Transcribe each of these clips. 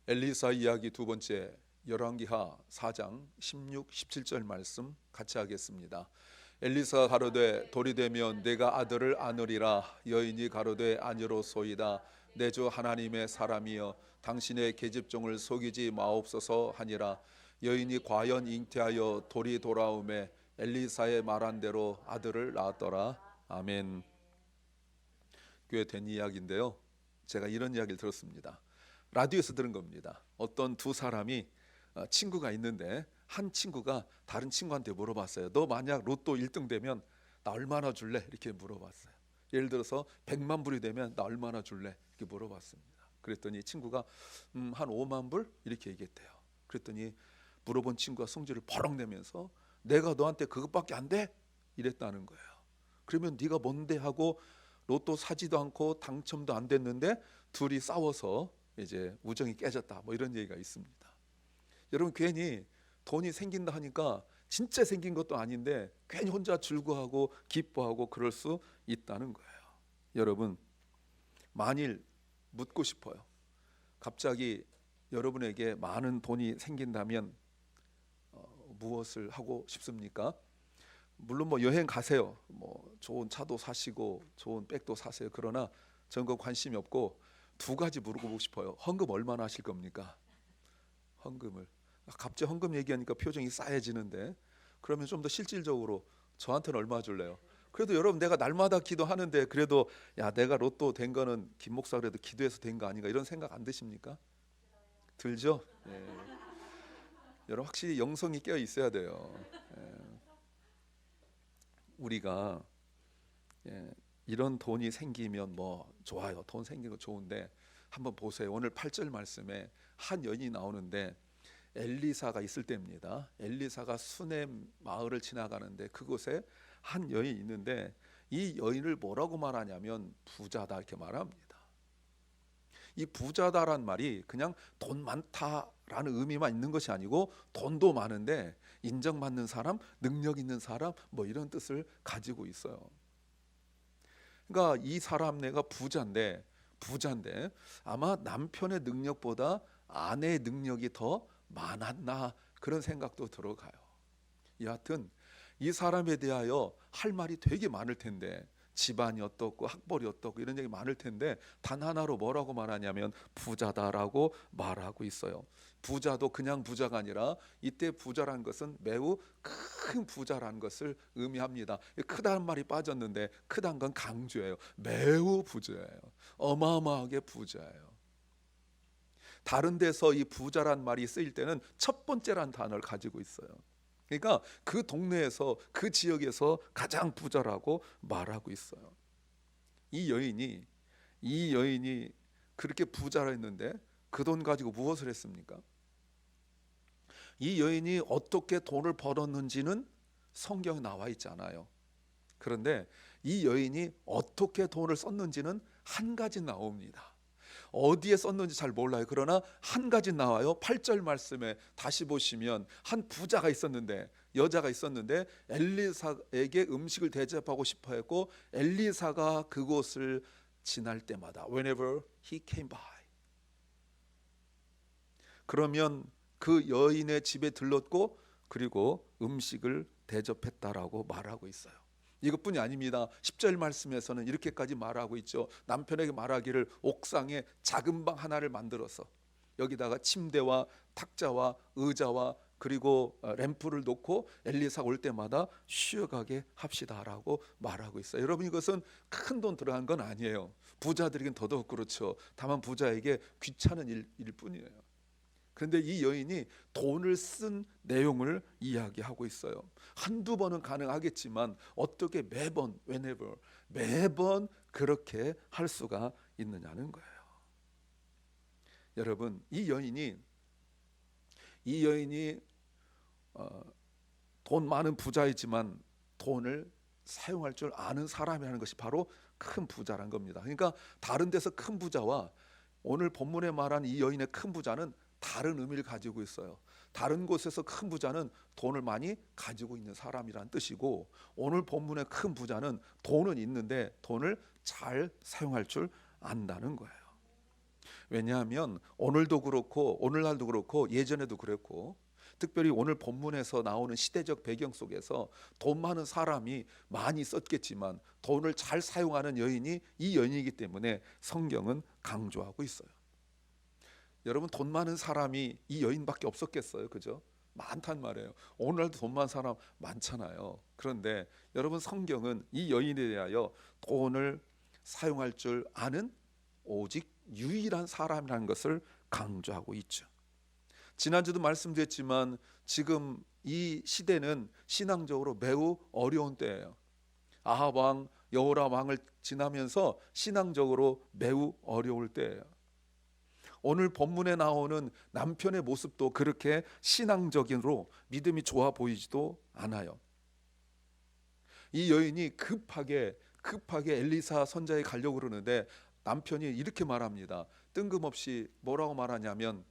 엘리사 이야기 두 번째, 열왕기하 4장 16, 17절 말씀 같이 하겠습니다. 엘리사가 가로되 돌이 되면 내가 아들을 안으리라. 여인이 가로되 아니로소이다. 내 주 하나님의 사람이여 당신의 계집종을 속이지 마옵소서 하니라. 여인이 과연 잉태하여 돌이 돌아오매 엘리사의 말한 대로 아들을 낳았더라. 아멘. 꽤 된 이야기인데요, 제가 이런 이야기를 들었습니다. 라디오에서 들은 겁니다. 어떤 두 사람이 친구가 있는데 한 친구가 다른 친구한테 물어봤어요. 너 만약 로또 1등 되면 나 얼마나 줄래? 이렇게 물어봤어요. 예를 들어서 100만 불이 되면 나 얼마나 줄래? 이렇게 물어봤습니다. 그랬더니 친구가 한 5만 불? 이렇게 얘기했대요. 그랬더니 물어본 친구가 성질을 버럭 내면서 내가 너한테 그것밖에 안 돼? 이랬다는 거예요. 그러면 네가 뭔데 하고 로또 사지도 않고 당첨도 안 됐는데 둘이 싸워서 이제 우정이 깨졌다, 뭐 이런 얘기가 있습니다. 여러분, 괜히 돈이 생긴다 하니까 진짜 생긴 것도 아닌데 괜히 혼자 즐거워하고 기뻐하고 그럴 수 있다는 거예요. 여러분, 만일 묻고 싶어요. 갑자기 여러분에게 많은 돈이 생긴다면 무엇을 하고 싶습니까? 물론 뭐 여행 가세요. 뭐 좋은 차도 사시고 좋은 백도 사세요. 그러나 저는 그 관심이 없고 두 가지 물어보고 싶어요. 헌금 얼마나 하실 겁니까? 헌금을. 갑자기 헌금 얘기하니까 표정이 싸해지는데, 그러면 좀 더 실질적으로 저한테는 얼마 줄래요? 그래도 여러분, 내가 날마다 기도하는데 그래도 야, 내가 로또 된 거는 김 목사 그래도 기도해서 된 거 아닌가, 이런 생각 안 드십니까? 들죠? 예. 여러분, 확실히 영성이 깨어 있어야 돼요. 예. 우리가 이런 돈이 생기면 뭐 좋아요. 돈 생긴 거 좋은데 한번 보세요. 오늘 8절 말씀에 한 여인이 나오는데 엘리사가 있을 때입니다. 엘리사가 수넴 마을을 지나가는데 그곳에 한 여인이 있는데 이 여인을 뭐라고 말하냐면 부자다, 이렇게 말합니다. 이 부자다란 말이 그냥 돈 많다라는 의미만 있는 것이 아니고 돈도 많은데 인정받는 사람, 능력 있는 사람, 뭐 이런 뜻을 가지고 있어요. 그러니까 이 사람 내가 부자인데 아마 남편의 능력보다 아내의 능력이 더 많았나, 그런 생각도 들어가요. 여하튼 이 사람에 대하여 할 말이 되게 많을 텐데, 집안이 어떻고 학벌이 어떻고 이런 얘기 많을 텐데 단 하나로 뭐라고 말하냐면 부자다라고 말하고 있어요. 부자도 그냥 부자가 아니라 이때 부자라는 것은 매우 큰 부자라는 것을 의미합니다. 크다는 말이 빠졌는데 크다는 건 강조예요. 매우 부자예요. 어마어마하게 부자예요. 다른 데서 이 부자란 말이 쓰일 때는 첫 번째란 단어를 가지고 있어요. 그러니까 그 동네에서, 그 지역에서 가장 부자라고 말하고 있어요. 이 여인이 그렇게 부자라 했는데 그 돈 가지고 무엇을 했습니까? 이 여인이 어떻게 돈을 벌었는지는 성경에 나와 있지 않아요. 그런데 이 여인이 어떻게 돈을 썼는지는 한 가지 나옵니다. 어디에 썼는지 잘 몰라요. 그러나 한 가지 나와요. 8절 말씀에 다시 보시면 한 부자가 있었는데, 여자가 있었는데 엘리사에게 음식을 대접하고 싶어 했고 엘리사가 그곳을 지날 때마다 whenever he came by, 그러면 그 여인의 집에 들렀고 그리고 음식을 대접했다라고 말하고 있어요. 이것뿐이 아닙니다. 10절 말씀에서는 이렇게까지 말하고 있죠. 남편에게 말하기를 옥상에 작은 방 하나를 만들어서 여기다가 침대와 탁자와 의자와 그리고 램프를 놓고 엘리사가 올 때마다 쉬어가게 합시다라고 말하고 있어요. 여러분, 이것은 큰 돈 들어간 건 아니에요. 부자들에겐 더더욱 그렇죠. 다만 부자에게 귀찮은 일일 뿐이에요. 그런데 이 여인이 돈을 쓴 내용을 이야기하고 있어요. 한두 번은 가능하겠지만 어떻게 매번 whenever 매번 그렇게 할 수가 있느냐는 거예요. 여러분, 이 여인이 돈 많은 부자이지만 돈을 사용할 줄 아는 사람이라는 것이 바로 큰 부자란 겁니다. 그러니까 다른 데서 큰 부자와 오늘 본문에 말한 이 여인의 큰 부자는 다른 의미를 가지고 있어요. 다른 곳에서 큰 부자는 돈을 많이 가지고 있는 사람이란 뜻이고, 오늘 본문의 큰 부자는 돈은 있는데 돈을 잘 사용할 줄 안다는 거예요. 왜냐하면 오늘도 그렇고 오늘날도 그렇고 예전에도 그랬고, 특별히 오늘 본문에서 나오는 시대적 배경 속에서 돈 많은 사람이 많이 썼겠지만 돈을 잘 사용하는 여인이 이 여인이기 때문에 성경은 강조하고 있어요. 여러분, 돈 많은 사람이 이 여인밖에 없었겠어요? 그죠? 많단 말이에요. 오늘도 돈 많은 사람 많잖아요. 그런데 여러분, 성경은 이 여인에 대하여 돈을 사용할 줄 아는 오직 유일한 사람이라는 것을 강조하고 있죠. 지난주도 말씀드렸지만 지금 이 시대는 신앙적으로 매우 어려운 때예요. 아합 왕, 여호람 왕을 지나면서 신앙적으로 매우 어려울 때예요. 오늘 본문에 나오는 남편의 모습도 그렇게 신앙적으로 믿음이 좋아 보이지도 않아요. 이 여인이 급하게 엘리사 선자에 가려고 그러는데 남편이 이렇게 말합니다. 뜬금없이 뭐라고 말하냐면,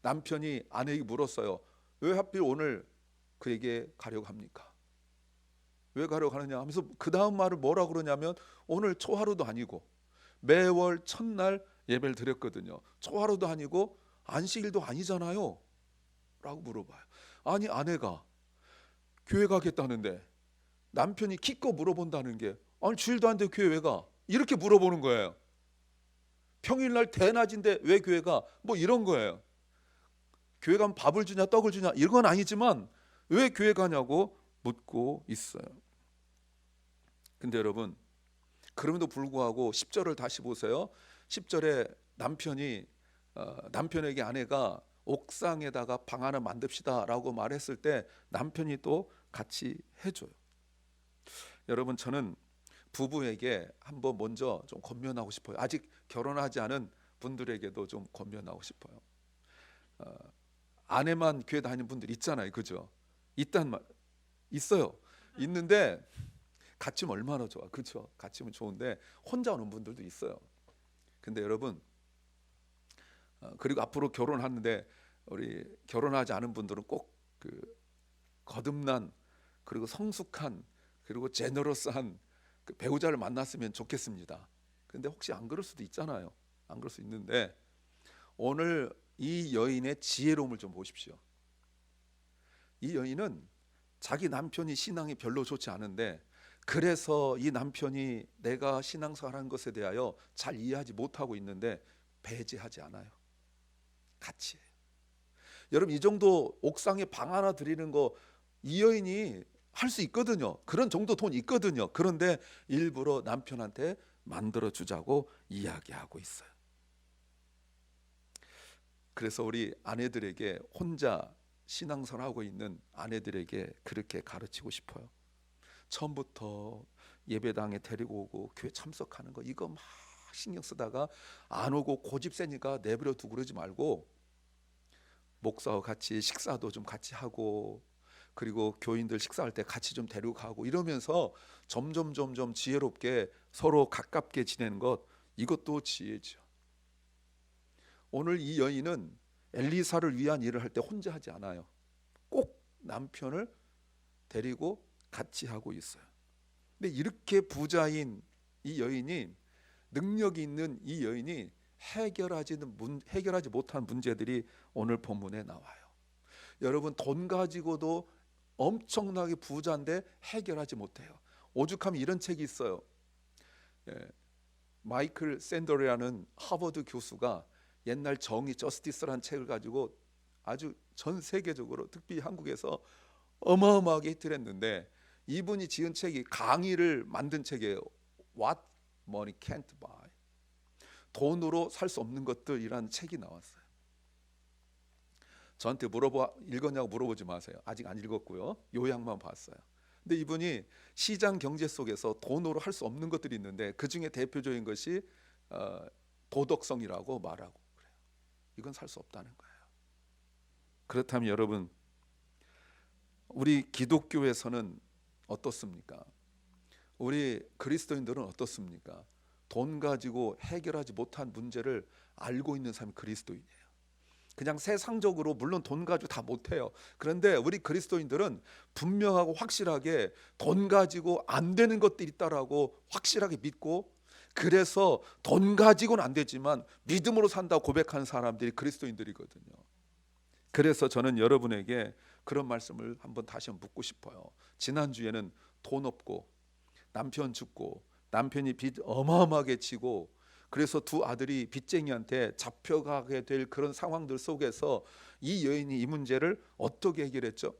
남편이 아내에게 물었어요. 왜 하필 오늘 그에게 가려고 합니까? 왜 가려고 하느냐 하면서 그 다음 말을 뭐라고 그러냐면, 오늘 초하루도 아니고 매월 첫날 예배를 드렸거든요. 초하루도 아니고 안식일도 아니잖아요 라고 물어봐요. 아니, 아내가 교회 가겠다는데 남편이 기껏 물어본다는 게, 아니 주일도 안 돼 교회 왜 가? 이렇게 물어보는 거예요. 평일날 대낮인데 왜 교회 가? 뭐 이런 거예요. 교회 가면 밥을 주냐 떡을 주냐 이런 건 아니지만 왜 교회 가냐고 묻고 있어요. 근데 여러분, 그럼에도 불구하고 10절을 다시 보세요. 10절에 남편에게 아내가 옥상에다가 방 하나 만듭시다 라고 말했을 때 남편이 또 같이 해줘요. 여러분, 저는 부부에게 한번 먼저 좀 권면하고 싶어요. 아직 결혼하지 않은 분들에게도 좀 권면하고 싶어요. 아내만 교회 다니는 분들 있잖아요. 그죠? 있어요. 있는데 같이면 얼마나 좋아. 그렇죠? 같이면 좋은데 혼자 오는 분들도 있어요. 근데 여러분, 그리고 앞으로 결혼하는데 우리 결혼하지 않은 분들은 꼭 그 거듭난, 그리고 성숙한, 그리고 제너러스한 그 배우자를 만났으면 좋겠습니다. 근데 혹시 안 그럴 수도 있잖아요. 안 그럴 수 있는데 오늘 이 여인의 지혜로움을 좀 보십시오. 이 여인은 자기 남편이 신앙이 별로 좋지 않은데, 그래서 이 남편이 내가 신앙생활하는 것에 대하여 잘 이해하지 못하고 있는데 배제하지 않아요. 같이 해요. 여러분, 이 정도 옥상에 방 하나 드리는 거 이 여인이 할 수 있거든요. 그런 정도 돈 있거든요. 그런데 일부러 남편한테 만들어 주자고 이야기하고 있어요. 그래서 우리 아내들에게, 혼자 신앙생활하고 있는 아내들에게 그렇게 가르치고 싶어요. 처음부터 예배당에 데리고 오고 교회 참석하는 거 이거 막 신경 쓰다가 안 오고 고집 세니까 내버려 두고 그러지 말고, 목사와 같이 식사도 좀 같이 하고, 그리고 교인들 식사할 때 같이 좀 데리고 가고, 이러면서 점점 지혜롭게 서로 가깝게 지내는 것, 이것도 지혜죠. 오늘 이 여인은 엘리사를 위한 일을 할 때 혼자 하지 않아요. 꼭 남편을 데리고 같이 하고 있어요. 근데 이렇게 부자인 이 여인이, 능력이 있는 이 여인이 해결하지 못한 문제들이 오늘 본문에 나와요. 여러분, 돈 가지고도 엄청나게 부자인데 해결하지 못해요. 오죽하면 이런 책이 있어요. 마이클 샌더라는 하버드 교수가 옛날 정의 저스티스라는 책을 가지고 아주 전 세계적으로, 특히 한국에서 어마어마하게 히트를 했는데, 이분이 지은 책이 강의를 만든 책이에요. What Money Can't Buy. 돈으로 살 수 없는 것들이라는 책이 나왔어요. 저한테 읽었냐고 물어보지 마세요. 아직 안 읽었고요. 요약만 봤어요. 근데 이분이 시장 경제 속에서 돈으로 할 수 없는 것들이 있는데 그 중에 대표적인 것이 도덕성이라고 말하고 그래요. 이건 살 수 없다는 거예요. 그렇다면 여러분, 우리 기독교에서는 어떻습니까? 우리 그리스도인들은 어떻습니까? 돈 가지고 해결하지 못한 문제를 알고 있는 사람이 그리스도인이에요. 그냥 세상적으로 물론 돈 가지고 다 못해요. 그런데 우리 그리스도인들은 분명하고 확실하게 돈 가지고 안 되는 것들이 있다라고 확실하게 믿고, 그래서 돈 가지고는 안 되지만 믿음으로 산다고 고백하는 사람들이 그리스도인들이거든요. 그래서 저는 여러분에게 그런 말씀을 한번 다시 묻고 싶어요. 지난주에는 돈 없고 남편 죽고 남편이 빚 어마어마하게 지고 그래서 두 아들이 빚쟁이한테 잡혀가게 될 그런 상황들 속에서 이 여인이 이 문제를 어떻게 해결했죠?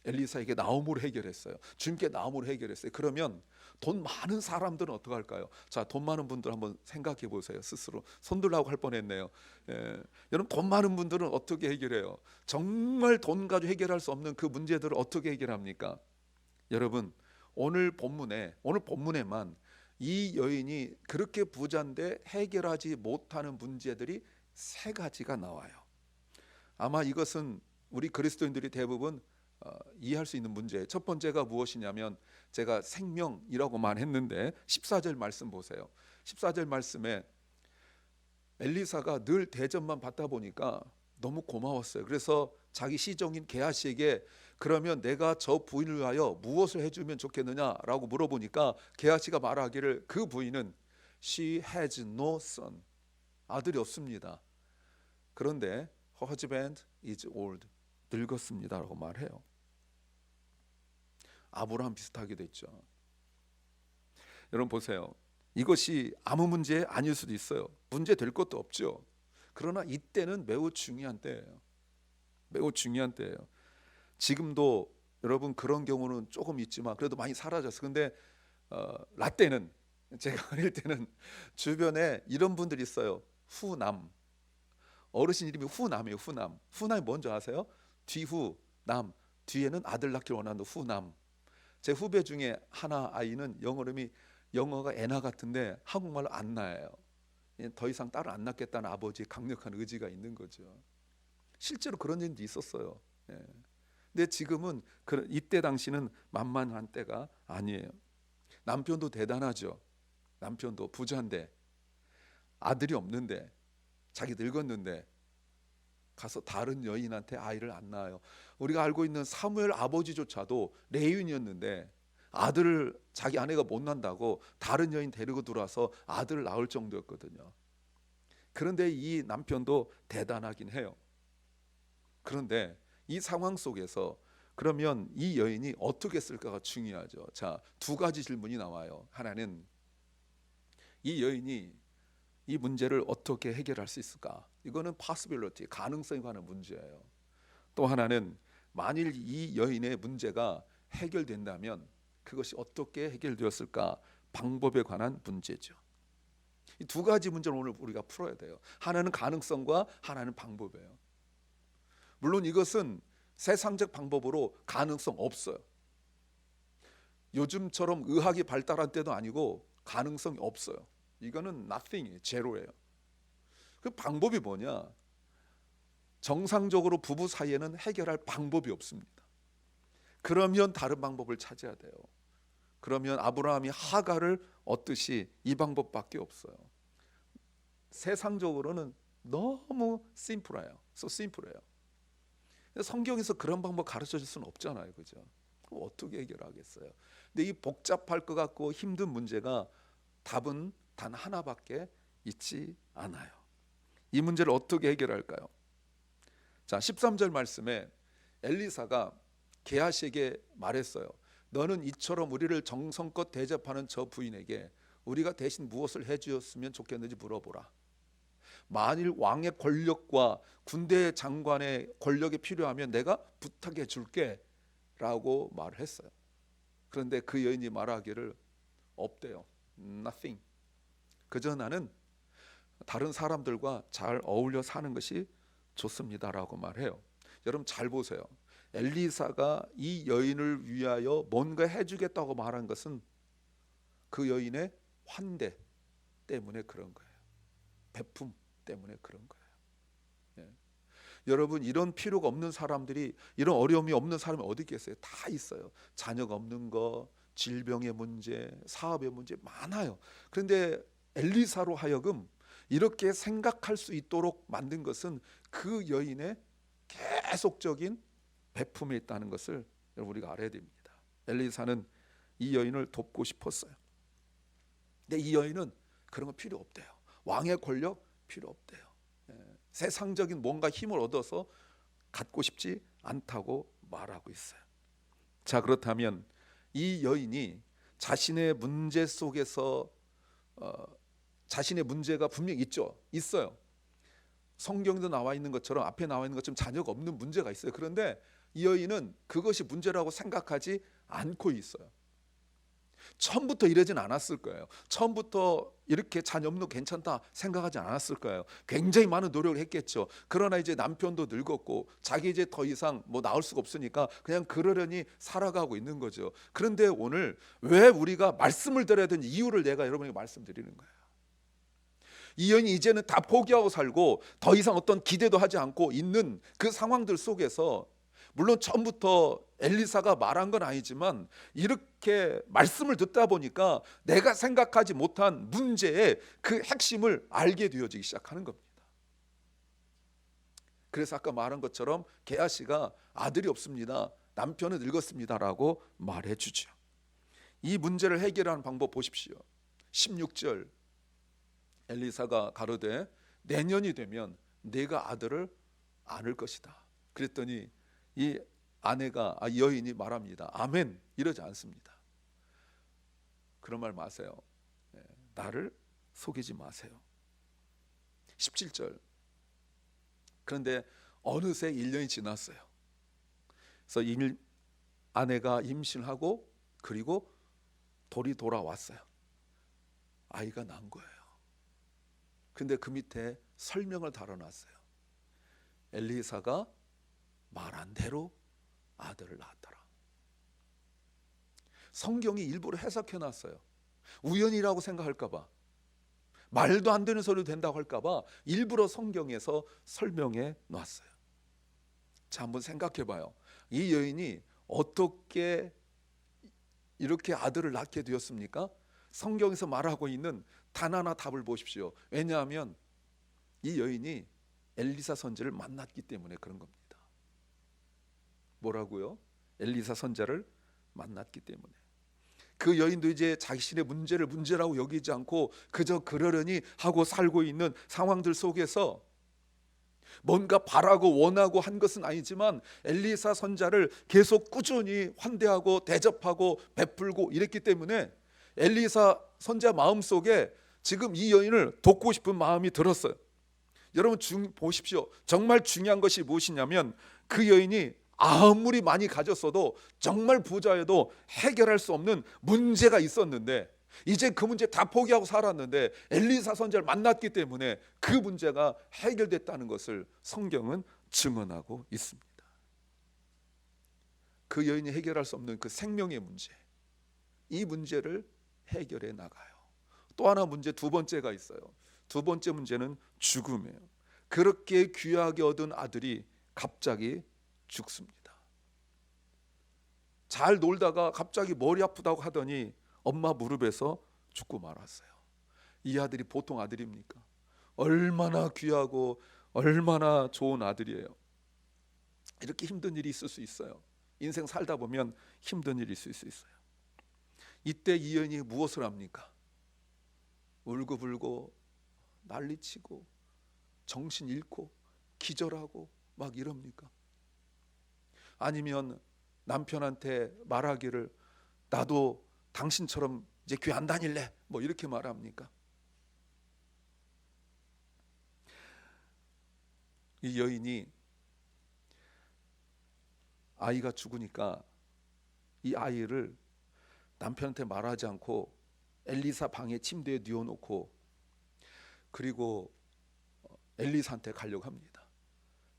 엘리사에게 나움으로 해결했어요. 주님께 나움으로 해결했어요. 그러면 돈 많은 사람들은 어떻게 할까요? 자, 돈 많은 분들 한번 생각해 보세요. 스스로 손들라고 할 뻔했네요. 여러분, 돈 많은 분들은 어떻게 해결해요? 정말 돈 가지고 해결할 수 없는 그 문제들을 어떻게 해결합니까? 여러분, 오늘 본문에만 이 여인이 그렇게 부자인데 해결하지 못하는 문제들이 세 가지가 나와요. 아마 이것은 우리 그리스도인들이 대부분 이해할 수 있는 문제예요. 첫 번째가 무엇이냐면 제가 생명이라고만 했는데 14절 말씀 보세요. 14절 말씀에 엘리사가 늘 대접만 받다 보니까 너무 고마웠어요. 그래서 자기 시종인 게하시에게 그러면 내가 저 부인을 위하여 무엇을 해주면 좋겠느냐라고 물어보니까 게하시가 말하기를 그 부인은 She has no son, 아들이 없습니다. 그런데 her husband is old, 늙었습니다라고 말해요. 아브라함 비슷하게 됐죠. 여러분 보세요. 이것이 아무 문제 아닐 수도 있어요. 문제 될 것도 없죠. 그러나 이때는 매우 중요한 때예요. 매우 중요한 때예요. 지금도 여러분 그런 경우는 조금 있지만 그래도 많이 사라졌어요. 근데 라떼는 제가 어릴 때는 주변에 이런 분들이 있어요. 후남. 어르신 이름이 후남이에요. 후남. 후남이 뭔지 아세요? 뒤후 남. 뒤에는 아들 낳기를 원하는 후남. 제 후배 중에 하나 아이는 영어 이름이 영어가 애나 같은데 한국말로 안나예요. 더 이상 딸을 안 낳겠다는 아버지의 강력한 의지가 있는 거죠. 실제로 그런 일도 있었어요. 근데 지금은 이때 당시는 만만한 때가 아니에요. 남편도 대단하죠. 남편도 부자인데 아들이 없는데 자기 늙었는데 가서 다른 여인한테 아이를 안 낳아요. 우리가 알고 있는 사무엘 아버지조차도 레위인이었는데 아들을 자기 아내가 못 낳는다고 다른 여인 데리고 들어와서 아들을 낳을 정도였거든요. 그런데 이 남편도 대단하긴 해요. 그런데 이 상황 속에서 그러면 이 여인이 어떻게 쓸까가 중요하죠. 자, 두 가지 질문이 나와요. 하나는 이 여인이 이 문제를 어떻게 해결할 수 있을까? 이거는 possibility, 가능성에 관한 문제예요. 또 하나는 만일 이 여인의 문제가 해결된다면 그것이 어떻게 해결되었을까? 방법에 관한 문제죠. 이 두 가지 문제를 오늘 우리가 풀어야 돼요. 하나는 가능성과 하나는 방법이에요. 물론 이것은 세상적 방법으로 가능성 없어요. 요즘처럼 의학이 발달한 때도 아니고 가능성이 없어요. 이거는 nothing이에요. 제로예요. 그 방법이 뭐냐? 정상적으로 부부 사이에는 해결할 방법이 없습니다. 그러면 다른 방법을 찾아야 돼요. 그러면 아브라함이 하갈을 얻듯이 이 방법밖에 없어요. 세상적으로는 너무 심플해요. 심플해요. 성경에서 그런 방법 가르쳐 줄 수는 없잖아요. 그죠? 어떻게 해결하겠어요? 근데 이 복잡할 것 같고 힘든 문제가 답은 단 하나밖에 있지 않아요. 이 문제를 어떻게 해결할까요? 자, 13절 말씀에 엘리사가 게하시에게 말했어요. 너는 이처럼 우리를 정성껏 대접하는 저 부인에게 우리가 대신 무엇을 해주었으면 좋겠는지 물어보라. 만일 왕의 권력과 군대 장관의 권력이 필요하면 내가 부탁해 줄게 라고 말을 했어요. 그런데 그 여인이 말하기를 없대요. Nothing. 그저 나는 다른 사람들과 잘 어울려 사는 것이 좋습니다라고 말해요. 여러분 잘 보세요. 엘리사가 이 여인을 위하여 뭔가 해주겠다고 말한 것은 그 여인의 환대 때문에 그런 거예요. 베품 때문에 그런 거예요. 여러분 이런 필요가 없는 사람들이, 이런 어려움이 없는 사람이 어디 있겠어요? 다 있어요. 자녀가 없는 거, 질병의 문제, 사업의 문제 많아요. 그런데 엘리사로 하여금 이렇게 생각할 수 있도록 만든 것은 그 여인의 계속적인 베품에 있다는 것을 여러분 우리가 알아야 됩니다. 엘리사는 이 여인을 돕고 싶었어요. 근데 이 여인은 그런 거 필요 없대요. 왕의 권력 필요 없대요. 세상적인 뭔가 힘을 얻어서 갖고 싶지 않다고 말하고 있어요. 자, 그렇다면 이 여인이 자신의 문제 속에서 자신의 문제가 분명히 있어요. 성경에도 나와 있는 것처럼, 앞에 나와 있는 것처럼 자녀가 없는 문제가 있어요. 그런데 이 여인은 그것이 문제라고 생각하지 않고 있어요. 처음부터 이러진 않았을 거예요. 처음부터 이렇게 자녀 없는 거 괜찮다 생각하지 않았을 거예요. 굉장히 많은 노력을 했겠죠. 그러나 이제 남편도 늙었고 자기 이제 더 이상 뭐 나올 수가 없으니까 그냥 그러려니 살아가고 있는 거죠. 그런데 오늘 왜 우리가 말씀을 드려야 되는지 이유를 내가 여러분에게 말씀드리는 거예요. 이 여인이 이제는 다 포기하고 살고 더 이상 어떤 기대도 하지 않고 있는 그 상황들 속에서, 물론 처음부터 엘리사가 말한 건 아니지만 이렇게 말씀을 듣다 보니까 내가 생각하지 못한 문제의 그 핵심을 알게 되어지기 시작하는 겁니다. 그래서 아까 말한 것처럼 게하시가 아들이 없습니다, 남편은 늙었습니다라고 말해주죠. 이 문제를 해결하는 방법 보십시오. 16절, 엘리사가 가로되 내년이 되면 네가 아들을 안을 것이다. 그랬더니 이 여인이 말합니다. 아멘, 이러지 않습니다. 그런 말 마세요. 나를 속이지 마세요. 17절, 그런데 어느새 1년이 지났어요. 그래서 아내가 임신하고 그리고 돌이 돌아왔어요. 아이가 난 거예요. 근데 그 밑에 설명을 달아놨어요. 엘리사가 말한 대로 아들을 낳았더라. 성경이 일부러 해석해놨어요. 우연이라고 생각할까봐, 말도 안 되는 소리도 된다고 할까봐 일부러 성경에서 설명해 놨어요. 자, 한번 생각해봐요. 이 여인이 어떻게 이렇게 아들을 낳게 되었습니까? 성경에서 말하고 있는 단 하나 답을 보십시오. 왜냐하면 이 여인이 엘리사 선지자를 만났기 때문에 그런 겁니다. 뭐라고요? 엘리사 선지자를 만났기 때문에. 그 여인도 이제 자신의 문제를 문제라고 여기지 않고 그저 그러려니 하고 살고 있는 상황들 속에서 뭔가 바라고 원하고 한 것은 아니지만 엘리사 선지자를 계속 꾸준히 환대하고 대접하고 베풀고 이랬기 때문에 엘리사 선지자 마음속에 지금 이 여인을 돕고 싶은 마음이 들었어요. 여러분 보십시오. 정말 중요한 것이 무엇이냐면 그 여인이 아무리 많이 가졌어도 정말 부자여도 해결할 수 없는 문제가 있었는데 이제 그 문제 다 포기하고 살았는데 엘리사 선지자를 만났기 때문에 그 문제가 해결됐다는 것을 성경은 증언하고 있습니다. 그 여인이 해결할 수 없는 그 생명의 문제, 이 문제를 해결해 나가요. 또 하나 문제, 두 번째가 있어요. 두 번째 문제는 죽음이에요. 그렇게 귀하게 얻은 아들이 갑자기 죽습니다. 잘 놀다가 갑자기 머리 아프다고 하더니 엄마 무릎에서 죽고 말았어요. 이 아들이 보통 아들입니까? 얼마나 귀하고 얼마나 좋은 아들이에요. 이렇게 힘든 일이 있을 수 있어요. 인생 살다 보면 힘든 일이 있을 수 있어요. 이때 이 여인이 무엇을 합니까? 울고불고 난리치고 정신 잃고 기절하고 막 이럽니까? 아니면 남편한테 말하기를 나도 당신처럼 이제 교회 안 다닐래, 뭐 이렇게 말합니까? 이 여인이 아이가 죽으니까 이 아이를 남편한테 말하지 않고 엘리사 방에 침대에 뉘어놓고 그리고 엘리사한테 가려고 합니다.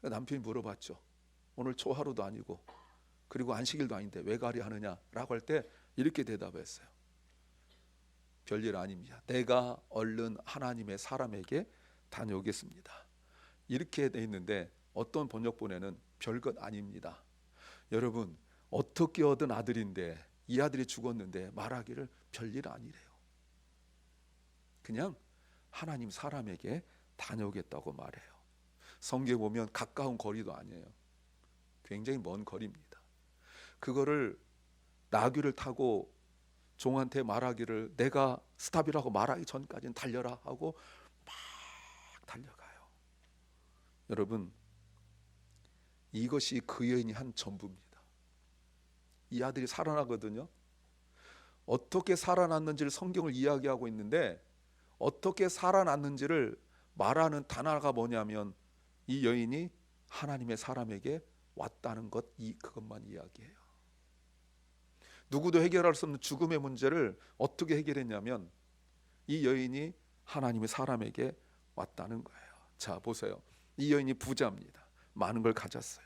남편이 물어봤죠. 오늘 초하루도 아니고 그리고 안식일도 아닌데 왜 가려 하느냐라고 할 때 이렇게 대답했어요. 별일 아닙니다. 내가 얼른 하나님의 사람에게 다녀오겠습니다. 이렇게 돼 있는데 어떤 번역본에는 별것 아닙니다. 여러분, 어떻게 얻은 아들인데 이 아들이 죽었는데 말하기를 별일 아니래요. 그냥 하나님 사람에게 다녀오겠다고 말해요. 성경에 보면 가까운 거리도 아니에요. 굉장히 먼 거리입니다. 그거를 나귀를 타고 종한테 말하기를 내가 스탑이라고 말하기 전까지는 달려라 하고 막 달려가요. 여러분, 이것이 그 여인이 한 전부입니다. 이 아들이 살아나거든요. 어떻게 살아났는지를 성경을 이야기하고 있는데, 어떻게 살아났는지를 말하는 단어가 뭐냐면 이 여인이 하나님의 사람에게 왔다는 것, 그것만 이야기해요. 누구도 해결할 수 없는 죽음의 문제를 어떻게 해결했냐면 이 여인이 하나님의 사람에게 왔다는 거예요. 자, 보세요. 이 여인이 부자입니다. 많은 걸 가졌어요.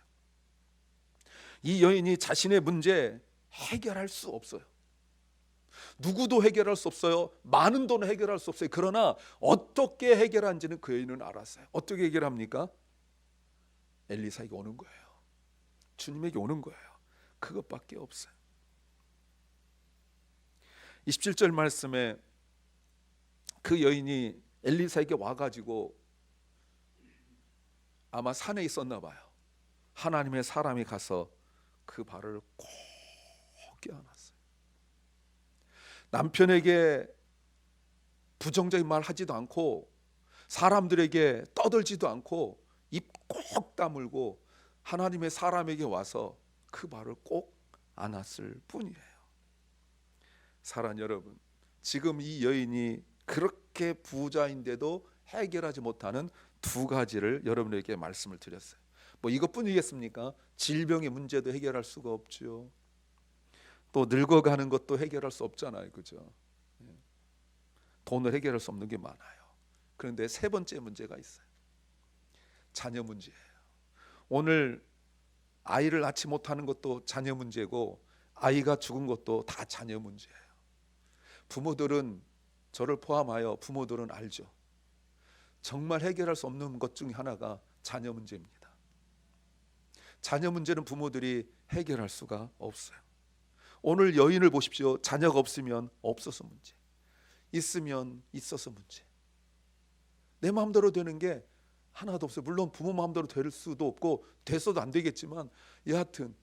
이 여인이 자신의 문제 해결할 수 없어요. 누구도 해결할 수 없어요. 많은 돈을 해결할 수 없어요. 그러나 어떻게 해결한지는 그 여인은 알았어요. 어떻게 해결합니까? 엘리사에게 오는 거예요. 주님에게 오는 거예요. 그것밖에 없어요. 27절 말씀에 그 여인이 엘리사에게 와가지고 아마 산에 있었나 봐요. 하나님의 사람이 가서 그 발을 꼭 껴안았어요. 남편에게 부정적인 말 하지도 않고 사람들에게 떠들지도 않고 입 꼭 다물고 하나님의 사람에게 와서 그 발을 꼭 안았을 뿐이에요. 사랑하는 여러분, 지금 이 여인이 그렇게 부자인데도 해결하지 못하는 두 가지를 여러분에게 말씀을 드렸어요. 뭐 이것뿐이겠습니까? 질병의 문제도 해결할 수가 없죠. 또 늙어가는 것도 해결할 수 없잖아요, 그죠? 돈을 해결할 수 없는 게 많아요. 그런데 세 번째 문제가 있어요. 자녀 문제예요. 오늘 아이를 낳지 못하는 것도 자녀 문제고 아이가 죽은 것도 다 자녀 문제예요. 부모들은, 저를 포함하여 부모들은 알죠. 정말 해결할 수 없는 것 중 하나가 자녀 문제입니다. 자녀 문제는 부모들이 해결할 수가 없어요. 오늘 여인을 보십시오. 자녀가 없으면 없어서 문제, 있으면 있어서 문제. 내 마음대로 되는 게 하나도 없어요. 물론 부모 마음대로 될 수도 없고 됐어도 안 되겠지만 여하튼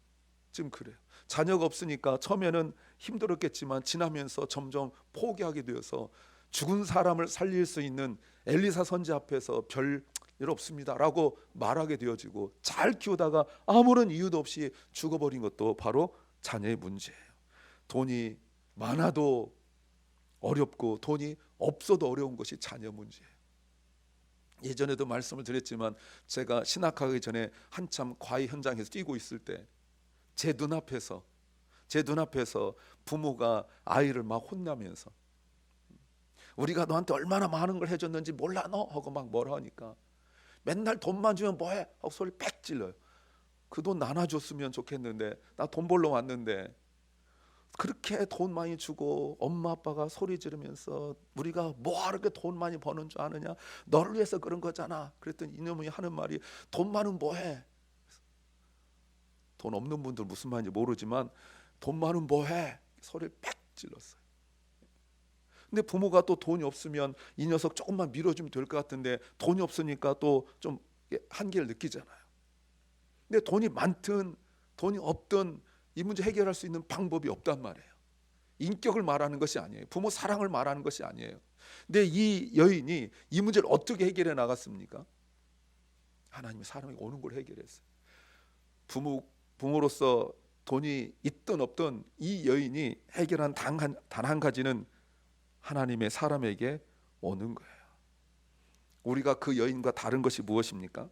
좀 그래요. 자녀가 없으니까 처음에는 힘들었겠지만 지나면서 점점 포기하게 되어서 죽은 사람을 살릴 수 있는 엘리사 선지 앞에서 별 일 없습니다 라고 말하게 되어지고, 잘 키우다가 아무런 이유도 없이 죽어버린 것도 바로 자녀의 문제예요. 돈이 많아도 어렵고 돈이 없어도 어려운 것이 자녀 문제예요. 예전에도 말씀을 드렸지만 제가 신학하기 전에 한참 과외 현장에서 뛰고 있을 때 제 눈앞에서 부모가 아이를 막 혼나면서 우리가 너한테 얼마나 많은 걸 해줬는지 몰라 너? 하고 막 뭐라 하니까 맨날 돈만 주면 뭐해? 하고 소리 빽 질러요. 그 돈 나눠줬으면 좋겠는데, 나 돈 벌러 왔는데 그렇게 돈 많이 주고 엄마 아빠가 소리 지르면서 우리가 뭐하러 그렇게 돈 많이 버는 줄 아느냐? 너를 위해서 그런 거잖아. 그랬더니 이놈이 하는 말이 돈 많으면 뭐해? 돈 없는 분들 무슨 말인지 모르지만 돈 많으면 뭐해? 소리를 빽 질렀어요. 근데 부모가 또 돈이 없으면 이 녀석 조금만 밀어주면 될 것 같은데 돈이 없으니까 또 좀 한계를 느끼잖아요. 근데 돈이 많든 돈이 없든 이 문제 해결할 수 있는 방법이 없단 말이에요. 인격을 말하는 것이 아니에요. 부모 사랑을 말하는 것이 아니에요. 근데 이 여인이 이 문제를 어떻게 해결해 나갔습니까? 하나님의 사람에게 오는 걸 해결했어요. 부모로서 돈이 있든 없든 이 여인이 해결한 단 한 가지는 하나님의 사람에게 오는 거예요. 우리가 그 여인과 다른 것이 무엇입니까?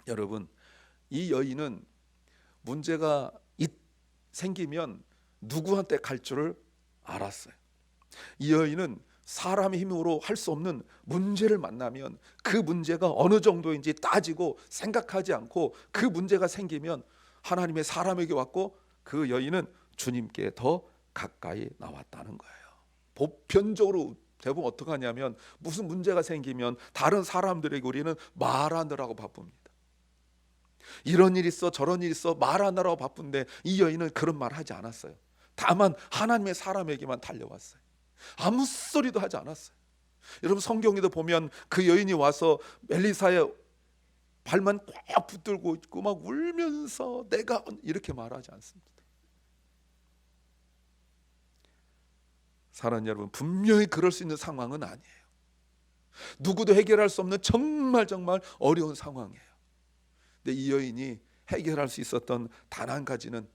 여러분, 이 여인은 문제가 생기면 누구한테 갈 줄을 알았어요. 이 여인은 사람의 힘으로 할 수 없는 문제를 만나면 그 문제가 어느 정도인지 따지고 생각하지 않고 그 문제가 생기면 하나님의 사람에게 왔고 그 여인은 주님께 더 가까이 나왔다는 거예요. 보편적으로 대부분 어떻게 하냐면 무슨 문제가 생기면 다른 사람들에게 우리는 말하느라고 바쁩니다. 이런 일 있어 저런 일 있어 말하느라고 바쁜데 이 여인은 그런 말 하지 않았어요. 다만 하나님의 사람에게만 달려왔어요. 아무 소리도 하지 않았어요. 여러분, 성경에도 보면 그 여인이 와서 엘리사의 발만 꽉 붙들고 있고 막 울면서 내가 이렇게 말하지 않습니다. 사랑하는 여러분, 분명히 그럴 수 있는 상황은 아니에요. 누구도 해결할 수 없는 정말 어려운 상황이에요. 근데 이 여인이 해결할 수 있었던 단 한 가지는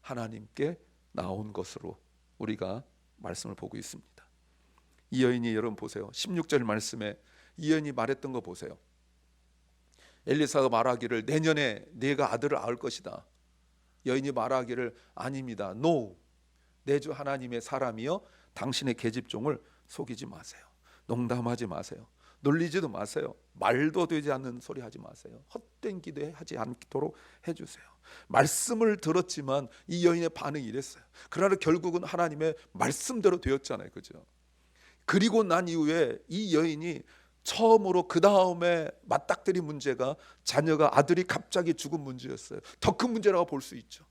하나님께 나온 것으로 우리가 말씀을 보고 있습니다. 이 여인이, 여러분 보세요. 16절 말씀에 이 여인이 말했던 거 보세요. 엘리사가 말하기를 내년에 네가 아들을 낳을 것이다. 여인이 말하기를 아닙니다. No. 내 주 하나님의 사람이여 당신의 계집종을 속이지 마세요. 농담하지 마세요. 놀리지도 마세요. 말도 되지 않는 소리 하지 마세요. 헛된 기도하지 않도록 해주세요. 말씀을 들었지만 이 여인의 반응이 이랬어요. 그러나 결국은 하나님의 말씀대로 되었잖아요. 그죠? 그리고 난 이후에 이 여인이 처음으로 그 다음에 맞닥뜨린 문제가 자녀가 아들이 갑자기 죽은 문제였어요. 더 큰 문제라고 볼 수 있죠.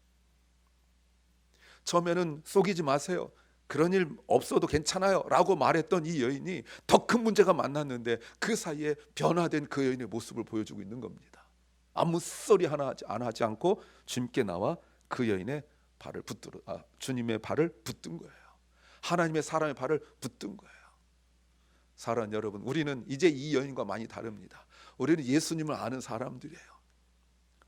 처음에는 속이지 마세요. 그런 일 없어도 괜찮아요 라고 말했던 이 여인이 더 큰 문제가 만났는데 그 사이에 변화된 그 여인의 모습을 보여주고 있는 겁니다. 아무 소리 하나 안 하지 않고 주님께 나와 그 여인의 발을 주님의 발을 붙든 거예요. 하나님의 사람의 발을 붙든 거예요. 사랑하는 여러분, 우리는 이제 이 여인과 많이 다릅니다. 우리는 예수님을 아는 사람들이에요.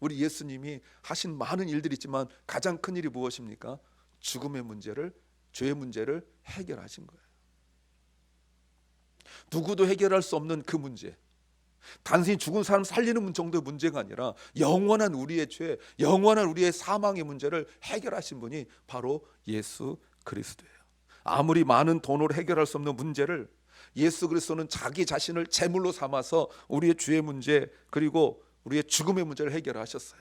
우리 예수님이 하신 많은 일들이 있지만 가장 큰 일이 무엇입니까? 죽음의 문제를, 죄의 문제를 해결하신 거예요. 누구도 해결할 수 없는 그 문제, 단순히 죽은 사람 살리는 정도의 문제가 아니라 영원한 우리의 죄, 영원한 우리의 사망의 문제를 해결하신 분이 바로 예수 그리스도예요. 아무리 많은 돈으로 해결할 수 없는 문제를 예수 그리스도는 자기 자신을 제물로 삼아서 우리의 죄의 문제, 그리고 우리의 죽음의 문제를 해결하셨어요.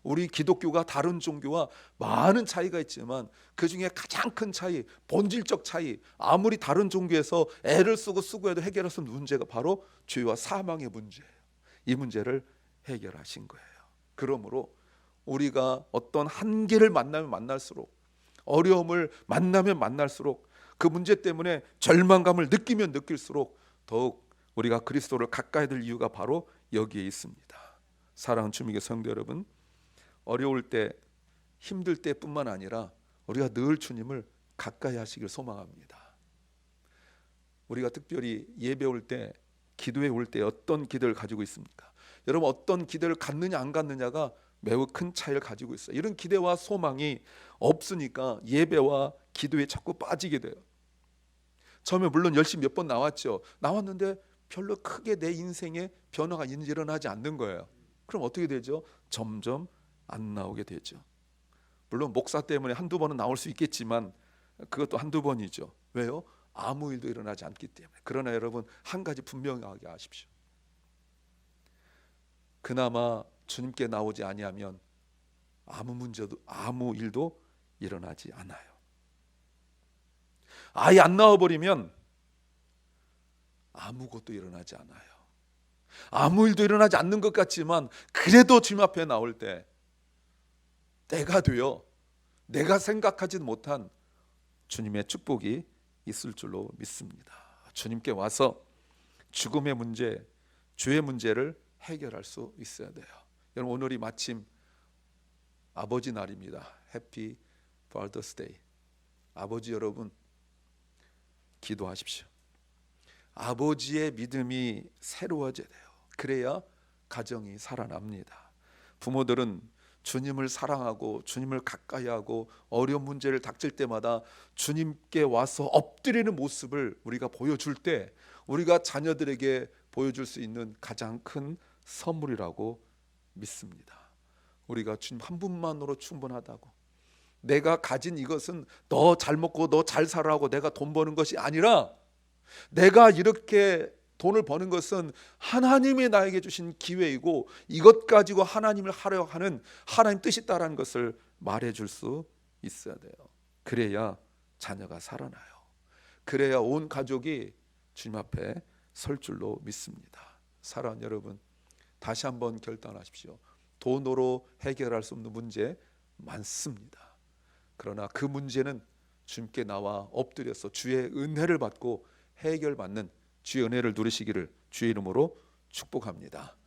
우리 기독교가 다른 종교와 많은 차이가 있지만 그 중에 가장 큰 차이, 본질적 차이, 아무리 다른 종교에서 애를 쓰고 해도 해결할 수 없는 문제가 바로 죄와 사망의 문제예요. 이 문제를 해결하신 거예요. 그러므로 우리가 어떤 한계를 만나면 만날수록, 어려움을 만나면 만날수록, 그 문제 때문에 절망감을 느끼면 느낄수록 더욱 우리가 그리스도를 가까이 될 이유가 바로 여기에 있습니다. 사랑하는 주님의 성도 여러분, 어려울 때, 힘들 때뿐만 아니라 우리가 늘 주님을 가까이 하시길 소망합니다. 우리가 특별히 예배 올 때, 기도에 올 때 어떤 기도를 가지고 있습니까? 여러분, 어떤 기도를 갖느냐 안 갖느냐가 매우 큰 차이를 가지고 있어요. 이런 기대와 소망이 없으니까 예배와 기도에 자꾸 빠지게 돼요. 처음에 물론 열심히 몇 번 나왔죠. 나왔는데 별로 크게 내 인생에 변화가 일어나지 않는 거예요. 그럼 어떻게 되죠? 점점 안 나오게 되죠. 물론 목사 때문에 한두 번은 나올 수 있겠지만 그것도 한두 번이죠. 왜요? 아무 일도 일어나지 않기 때문에. 그러나 여러분, 한 가지 분명하게 아십시오. 그나마 주님께 나오지 아니하면 아무 문제도, 아무 일도 일어나지 않아요. 아예 안 나와버리면 아무것도 일어나지 않아요. 아무 일도 일어나지 않는 것 같지만 그래도 주님 앞에 나올 때 때가 되어 내가 생각하지 못한 주님의 축복이 있을 줄로 믿습니다. 주님께 와서 죽음의 문제, 죄의 문제를 해결할 수 있어야 돼요. 여러분, 오늘이 마침 아버지 날입니다. 해피 파더스 데이. 아버지 여러분, 기도하십시오. 아버지의 믿음이 새로워져야 돼요. 그래야 가정이 살아납니다. 부모들은 주님을 사랑하고 주님을 가까이 하고 어려운 문제를 닥칠 때마다 주님께 와서 엎드리는 모습을 우리가 보여줄 때 우리가 자녀들에게 보여줄 수 있는 가장 큰 선물이라고 믿습니다. 우리가 주님 한 분만으로 충분하다고, 내가 가진 이것은 너 잘 먹고 너 잘 살아고 내가 돈 버는 것이 아니라 내가 이렇게 돈을 버는 것은 하나님이 나에게 주신 기회이고 이것 가지고 하나님을 하려 하는 하나님 뜻이 있다는 것을 말해줄 수 있어야 돼요. 그래야 자녀가 살아나요. 그래야 온 가족이 주님 앞에 설 줄로 믿습니다. 사랑하는 여러분, 다시 한번 결단하십시오. 돈으로 해결할 수 없는 문제 많습니다. 그러나 그 문제는 주님께 나와 엎드려서 주의 은혜를 받고 해결받는 주의 은혜를 누리시기를 주의 이름으로 축복합니다.